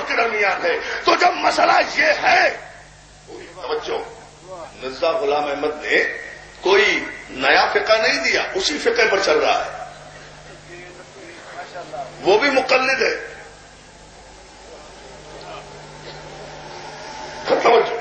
کے درمیان ہے. تو جب مسئلہ یہ ہے، توجہ، مرزا غلام احمد نے کوئی نیا فقہ نہیں دیا، اسی فقہ پر چل رہا ہے. وہ بھی مقلد ہے. توجہ،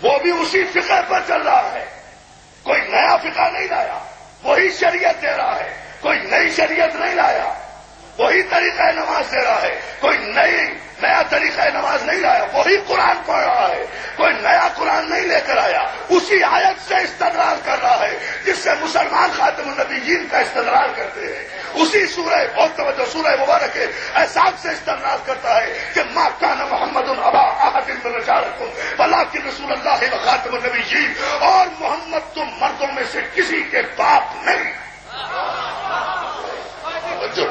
وہ بھی اسی فقہ پر چل رہا ہے، کوئی نیا فقہ نہیں لایا، وہی شریعت دے رہا ہے، کوئی نئی شریعت نہیں لایا، وہی طریقہ نماز دے رہا ہے، کوئی نیا طریقہ نماز نہیں لایا، وہی قرآن پڑھ رہا ہے، کوئی نیا قرآن نہیں لے کر آیا، اسی آیت سے استدلال کر رہا ہے جس سے مسلمان خاتم النبیین کا استدلال کرتے ہیں. اسی سورہ، بہت توجہ، سورہ مبارک احزاب سے استدلال کرتا ہے کہ ما کان محمد ابا احد من رجالکم ولکن رسول اللہ و خاتم النبیین، اور محمد تم مردوں میں سے کسی کے باپ نہیں.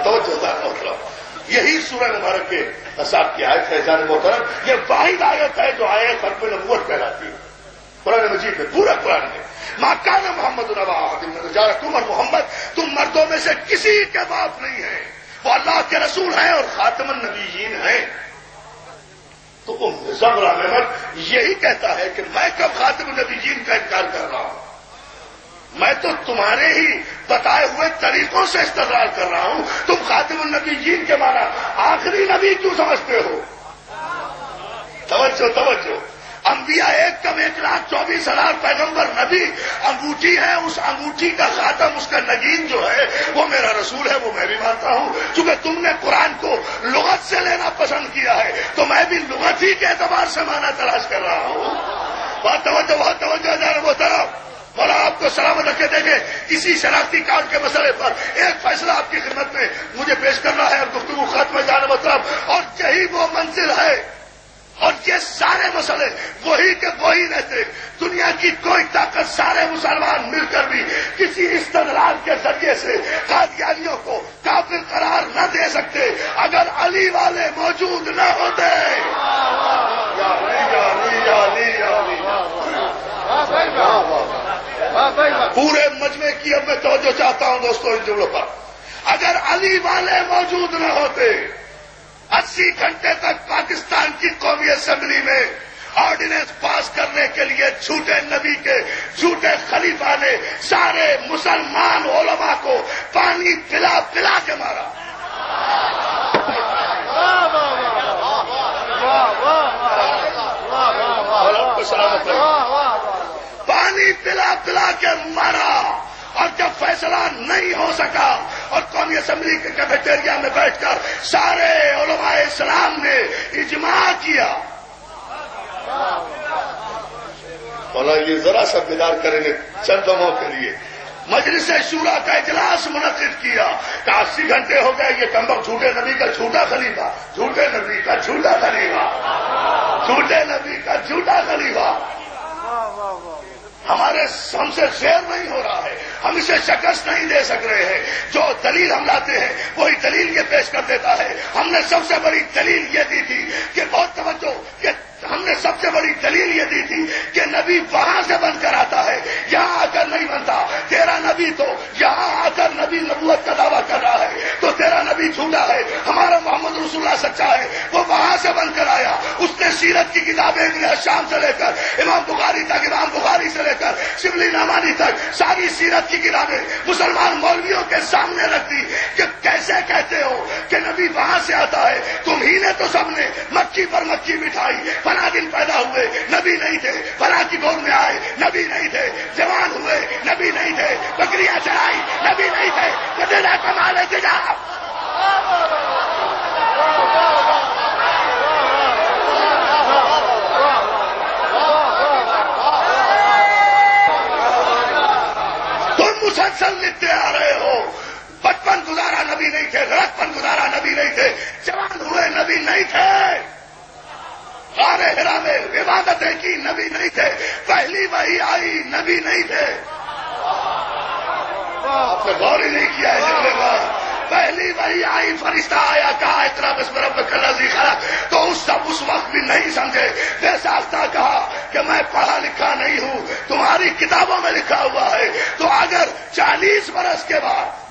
توجہ، یہی سورہ مبارک کے احزاب کی آیت ہے. جان محترم، یہ واحد آیت ہے جو آیت ختم نبوت کہلاتی ہے قرآن مجید میں، پورا قرآن میں. ما کان محمد ابا احد من رجالکم، اور محمد تم مردوں میں سے کسی کے باپ نہیں ہیں، وہ اللہ کے رسول ہیں اور خاتم النبیین ہیں. تو مرزا غلام احمد یہی کہتا ہے کہ میں کب خاتم النبیین کا انکار کر رہا ہوں، میں تو تمہارے ہی بتائے ہوئے طریقوں سے استدلال کر رہا ہوں. تم خاتم النبیین کے معنی آخری نبی کیوں سمجھتے ہو؟ توجہ توجہ، انبیاء 1,24,000 پیغمبر نبی، انگوٹھی ہے، اس انگوٹھی کا خاتم، اس کا نگین جو ہے وہ میرا رسول ہے، وہ میں بھی مانتا ہوں. چونکہ تم نے قرآن کو لغت سے لینا پسند کیا ہے تو میں بھی لغت ہی کے اعتبار سے معنی تلاش کر رہا ہوں. بہت توجہ جان وہ طرف. مولا آپ کو سلامت رکھے. دیکھیں، اسی شناختی کارڈ کے مسئلے پر ایک فیصلہ آپ کی خدمت میں مجھے پیش کرنا ہے اور گفتگو ختم جانے مطلب، اور یہی وہ منزل ہے اور یہ سارے مسئلے وہی کے وہی رہتے. دنیا کی کوئی طاقت، سارے مسلمان مل کر بھی کسی استدلال کے ذریعے سے قادیانیوں کو کافر قرار نہ دے سکتے اگر علی والے موجود نہ ہوتے. پورے مجمع کی اب میں توجہ چاہتا ہوں دوستوں ان جملوں پر. اگر علی والے موجود نہ ہوتے، 80 گھنٹے تک پاکستان کی قومی اسمبلی میں آرڈیننس پاس کرنے کے لیے جھوٹے نبی کے جھوٹے خلیفہ نے سارے مسلمان علماء کو پانی پلا پلا کے مارا. پانی پلا پلا کے مارا. اور جب فیصلہ نہیں ہو سکا اور قومی اسمبلی کے کیفیٹیریا میں بیٹھ کر سارے علماء اسلام نے اجماع کیا. مولا یہ ذرا سا بیدار کریں گے چند دموں کے لیے. مجلس شورا کا اجلاس منعقد کیا کہ 80 گھنٹے ہو گئے یہ کمبخت جھوٹے نبی کا جھوٹا خلیفہ، جھوٹے نبی کا جھوٹا خلیفہ، جھوٹے نبی کا جھوٹا خلیفہ ہم سے زیر نہیں ہو رہا ہے، ہم اسے شکست نہیں دے سک رہے ہیں. جو دلیل ہم لاتے ہیں وہی دلیل یہ پیش کر دیتا ہے. ہم نے سب سے بڑی دلیل یہ دی تھی کہ بہت توجہ، کہ ہم نے سب سے بڑی دلیل یہ دی تھی کہ نبی وہاں سے بن کر آتا ہے، یہاں آ کر نہیں بنتا. تیرا نبی تو یہاں آ کر نبی نبوت کا دعویٰ کر رہا ہے تو تیرا نبی جھوٹا ہے. ہمارا محمد رسول اللہ سچا ہے، وہ وہاں سے بن کر آیا. اس نے سیرت کی کتابیں ابن ہشام سے لے کر امام بخاری تک، امام بخاری سے لے کر شبلی نعمانی تک ساری سیرت کی کتابیں مسلمان مولویوں کے سامنے رکھ دی کہ کیسے کہتے ہو کہ نبی وہاں سے آتا ہے. تم ہی نے تو سب نے مکھی پر مکھی بٹھائی. فلاں دن پیدا ہوئے نبی نہیں تھے، فلاں کی گود میں آئے نبی نہیں تھے، جوان ہوئے نبی نہیں تھے، بکریاں چرائی نبی نہیں تھے. بدلا کمال جناب. تم مسلسل لکھتے آ رہے ہو بچپن گزارا نبی نہیں تھے، لڑکپن گزارا نبی نہیں تھے، جوان ہوئے نبی نہیں تھے، غار حرا میں عبادتیں کی نبی نہیں تھے، پہلی وحی آئی نبی نہیں تھے. آپ نے غور ہی نہیں کیا ہے جملے کا. پہلی وحی آئی، فرشتہ آیا، کہا اقرا بسم ربک الذی خلق، تو اس وقت بھی نہیں سمجھے. بے ساختہ کہا کہ میں پڑھا لکھا نہیں ہوں، تمہاری کتابوں میں لکھا ہوا ہے. تو اگر 40 برس کے بعد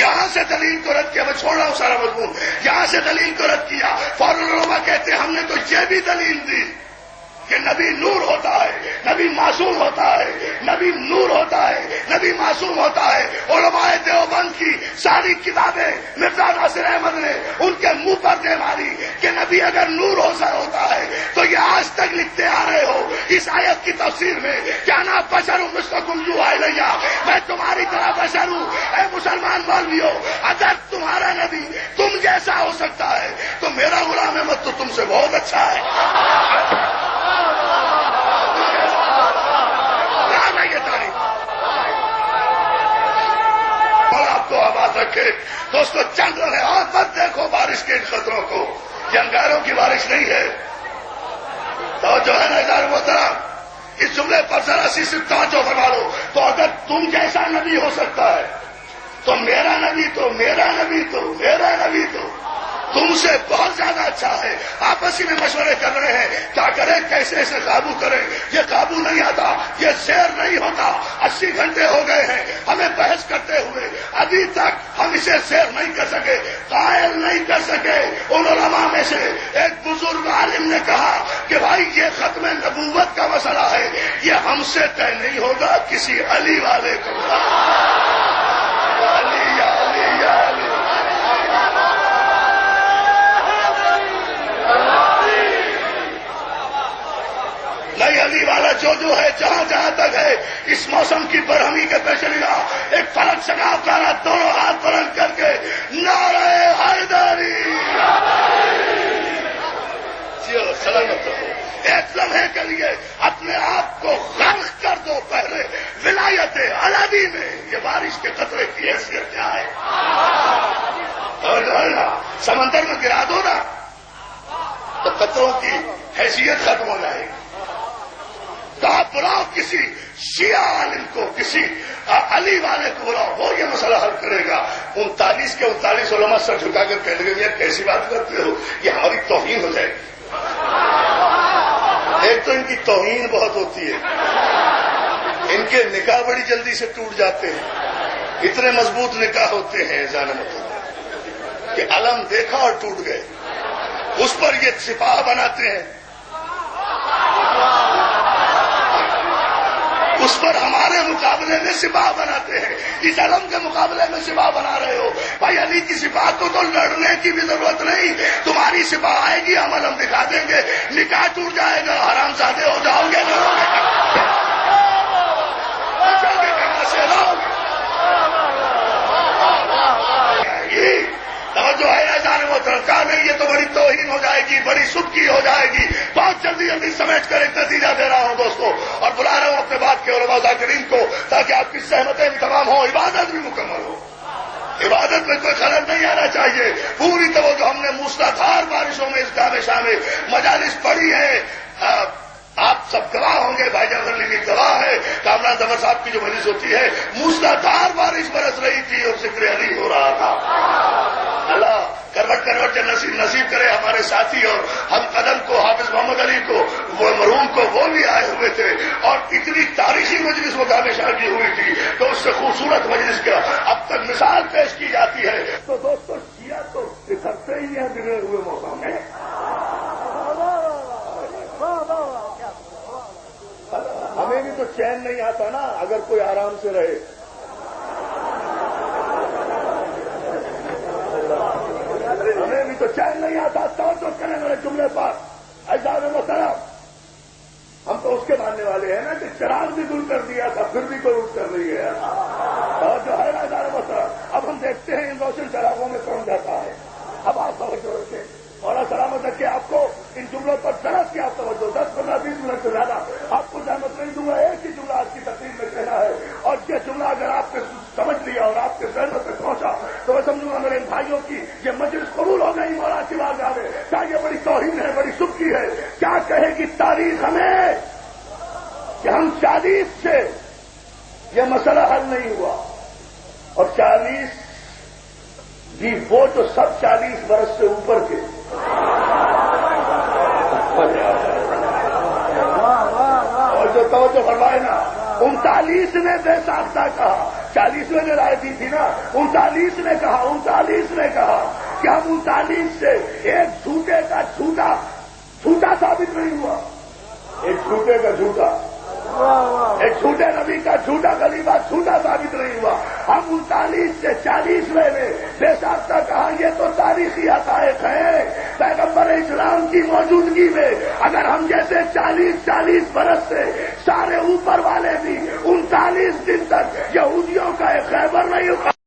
یہاں سے دلیل کو رد کیا. میں چھوڑ رہا ہوں سارا مضمون. یہاں سے دلیل کو رد کیا. فوراً علماء کہتے ہیں ہم نے تو یہ بھی دلیل دی کہ نبی نور ہوتا ہے, نبی معصوم ہوتا ہے, نبی نور ہوتا ہے, نبی معصوم ہوتا ہے. علماء دیوبند کی ساری کتابیں مرزا ناصر احمد نے ان کے منہ پر دے ماری کہ نبی اگر نور ہوتا ہے تو یہ آج تک لکھتے آ رہے ہو اس آیت کی تفسیر میں کیا نا بشر مستقم جو ہے لیا, میں تمہاری طرح بشر ہوں. اے مسلمان مولویو, اگر تمہارا نبی تم جیسا ہو سکتا ہے تو میرا غلام احمد تو تم سے بہت اچھا ہے. آباد رکھے دوستو. چل رہے اور مت دیکھو بارش کے ان خطروں کو, یہ انگاروں کی بارش نہیں ہے. تو جو ہے نا ادارے محترم, اس جملے پر ذرا سی صرف توجہ فرما لو. تو اگر تم جیسا نبی ہو سکتا ہے تو میرا نبی تو میرا نبی تو میرا نبی تو تم سے بہت زیادہ اچھا ہے. آپس ہی میں مشورے کر رہے ہیں کیا کریں, کیسے اسے قابو کریں. یہ قابو نہیں آتا, یہ سیر نہیں ہوتا. 80 گھنٹے ہو گئے ہیں ہمیں بحث کرتے ہوئے, ابھی تک ہم اسے سیر نہیں کر سکے, قائل نہیں کر سکے. ان علماء میں سے ایک بزرگ عالم نے کہا کہ بھائی یہ ختم نبوت کا مسئلہ ہے, یہ ہم سے طے نہیں ہوگا, کسی علی والے کو. علی یا علی یا علی. نہیں, علی والا جو ہے جہاں جہاں تک ہے اس موسم کی برہمی کے پیش لیا ایک فرق شگاف کرا, دونوں ہاتھ بلند کر کے نعرہ حیدری. سلامت رہو. ایک لمحے کے لیے اپنے آپ کو غرق کر دو پہلے ولایت علوی میں. یہ بارش کے قطرے کی حیثیت کیا ہے, اور سمندر میں گرا دو نا تو قطروں کی حیثیت ختم ہو جائے گی. آپ بلاؤ کسی شیعہ عالم کو, کسی علی والے کو بلاؤ, وہ یہ مسئلہ حل کرے گا. 39 کے 39 علماء سر جھکا کر کہہ لیں گے یہ کیسی بات کرتے ہو, یہ ہماری توہین ہو جائے گی. ایک تو ان کی توہین بہت ہوتی ہے, ان کے نکاح بڑی جلدی سے ٹوٹ جاتے ہیں. اتنے مضبوط نکاح ہوتے ہیں جانب کہ علم دیکھا اور ٹوٹ گئے, اس پر یہ سپاہ بناتے ہیں, اس پر ہمارے مقابلے میں سپاہ بناتے ہیں. اس علم کے مقابلے میں سپاہ بنا رہے ہو. بھائی علی کی سپاہ کو تو لڑنے کی بھی ضرورت نہیں, تمہاری سپاہ آئے گی, ہم علم دکھا دیں گے, نکاح ٹوٹ جائے گا, حرام زادے ہو جاؤ گے, جو ہے کہا نہیں, یہ تو بڑی توہین ہو جائے گی, بڑی سبکی ہو جائے گی. بہت جلدی سمیٹ کر ایک نتیجہ دے رہا ہوں دوستوں, اور بلا رہا ہوں اپنے بات کے علماء ذاکرین کو تاکہ آپ کی سہمتیں بھی تمام ہوں, عبادت بھی مکمل ہو. عبادت میں کوئی خلل نہیں آنا چاہیے. پوری توجہ ہم نے موسلادھار بارشوں میں اس گاہ شاہ میں مجالس پڑھی ہے. آپ سب گواہ ہوں گے, بھائی جان علی بھی گواہ ہے. کامران زفر صاحب کی جو مجلس ہوتی ہے موسلادھار بارش برس رہی تھی اور ذکر علی ہو رہا تھا. اللہ کروٹ کروٹ نصیب کرے ہمارے ساتھی اور ہم قدم کو, حافظ محمد علی کو, وہ مرحوم کو, وہ بھی آئے ہوئے تھے. اور اتنی تاریخی مجلس وہ گاہ شاہ کی ہوئی تھی تو اس سے خوبصورت مجلس کا اب تک مثال پیش کی جاتی ہے. تو دوستوں شیعہ تو بکھرتے ہی ہیں بگڑے ہوئے موقع میں. ہمیں بھی تو چین نہیں آتا نا اگر کوئی آرام سے رہے. ہمیں بھی تو چین نہیں آتا. توجہ کریں میرے جملے پر اعزاز محترم, ہم تو اس کے ماننے والے ہیں نا کہ چراغ بھی دور کر دیا تھا پھر بھی کوئی اٹھ کر نہیں گیا. اور جو ہے نا اعزاز محترم, اب ہم دیکھتے ہیں ان روشن چراغوں میں کون جاتا ہے. اب آپ توجہ رکھیں اور سلامت رکھے. آپ کو ان جملوں پر ذرا سی آپ توجہ, 10-15-20 منٹ سے زیادہ آپ کو زحمت نہیں دوں گا. ایک ہی جملہ آج کی تقریر میں کہنا ہے, اور یہ جملہ اگر آپ نے سمجھ لیا اور آپ کے ذہن تک پہنچا تو میں سمجھوں گا میرے ان بھائیوں کی یہ مجلس قبول ہو گئی. مولا کی بارگاہ میں کیا یہ بڑی توہین ہے, بڑی سبکی ہے. کیا کہے گی تاریخ ہمیں کہ ہم 40 سے یہ مسئلہ حل نہیں ہوا, اور 40 بھی وہ جو سب 40 برس سے اوپر کے. اور جو توجہ فرمائے نا, 39 نے بے ساختہ کہا 40ویں نے رائے دی تھی نا، 39 نے کہا کہ ہم 39 سے ایک جھوٹے کا جھوٹا ثابت نہیں ہوا، ایک جھوٹے کا جھوٹا، ایک جھوٹے نبی کا جھوٹا کلمہ جھوٹا ثابت نہیں ہوا۔ ہم 39 سے 40ویں نے بے ساختہ کہا یہ تو تاریخی حقائق ہے، پیغمبر اسلام کی موجودگی میں اگر ہم جیسے 40 برس سے سارے اوپر والے بھی 39 دن تک یہودیوں کا ایک خیبر نہیں